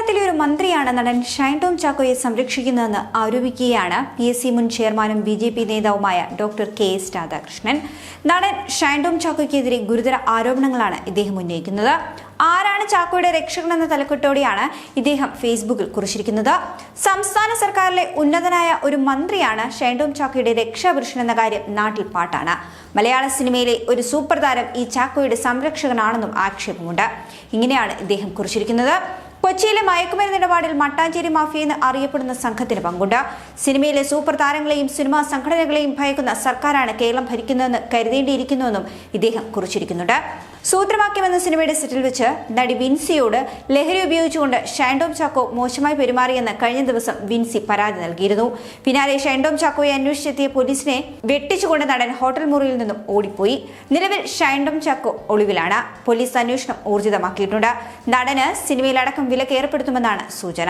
കേരളത്തിലെ ഒരു മന്ത്രിയാണ് നടൻ ഷൈൻ ടോം ചാക്കോയെ സംരക്ഷിക്കുന്നതെന്ന് ആരോപിക്കുകയാണ് PSC മുൻ ചെയർമാനും BJP നേതാവുമായ ഡോക്ടർ KS രാധാകൃഷ്ണൻ. നടൻ ഷൈൻ ടോം ചാക്കോയ്ക്കെതിരെ ഗുരുതര ആരോപണങ്ങളാണ് ഇദ്ദേഹം ഉന്നയിക്കുന്നത്. ആരാണ് ചാക്കോയുടെ രക്ഷകൻ എന്ന തലക്കെട്ടോടെയാണ് ഇദ്ദേഹം ഫേസ്ബുക്കിൽ കുറിച്ചിരിക്കുന്നത്. സംസ്ഥാന സർക്കാരിലെ ഉന്നതനായ ഒരു മന്ത്രിയാണ് ഷൈൻ ടോം ചാക്കോയുടെ രക്ഷാപുരുഷൻ എന്ന കാര്യം നാട്ടിൽ പാട്ടാണ്. മലയാള സിനിമയിലെ ഒരു സൂപ്പർ താരം ഈ ചാക്കോയുടെ സംരക്ഷകനാണെന്നും ആക്ഷേപമുണ്ട്. ഇങ്ങനെയാണ് ഇദ്ദേഹം കുറിച്ചിരിക്കുന്നത്. കൊച്ചിയിലെ മയക്കുമരുന്ന് ഇടപാടിൽ മട്ടാഞ്ചേരി മാഫിയ എന്ന് അറിയപ്പെടുന്ന സംഘത്തിന് പങ്കുണ്ട്. സിനിമയിലെ സൂപ്പർ താരങ്ങളെയും സിനിമാ സംഘടനകളെയും ഭയക്കുന്ന സർക്കാരാണ് കേരളം ഭരിക്കുന്നതെന്ന് കരുതേണ്ടിയിരിക്കുന്നുവെന്നും ഇദ്ദേഹം കുറിച്ചിരിക്കുന്നുണ്ട്. സൂത്രവാക്യം എന്ന സിനിമയുടെ സെറ്റിൽ വെച്ച് നടി വിൻസിയോട് ലഹരി ഉപയോഗിച്ചുകൊണ്ട് ഷൈൻ ടോം ചാക്കോ മോശമായി പെരുമാറിയെന്ന് കഴിഞ്ഞ ദിവസം വിൻസി പരാതി നൽകിയിരുന്നു. പിന്നാലെ ഷൈൻ ടോം ചാക്കോയെ അന്വേഷിച്ചെത്തിയ പോലീസിനെ വെട്ടിച്ചുകൊണ്ട് നടൻ ഹോട്ടൽ മുറിയിൽ നിന്നും ഓടിപ്പോയി. നിലവിൽ ഷൈൻ ടോം ചാക്കോ ഒളിവിലാണ്. പോലീസ് അന്വേഷണം ഊർജിതമാക്കിയിട്ടുണ്ട്. നടന് സിനിമയിലടക്കം വിലക്ക് ഏർപ്പെടുത്തുമെന്നാണ് സൂചന.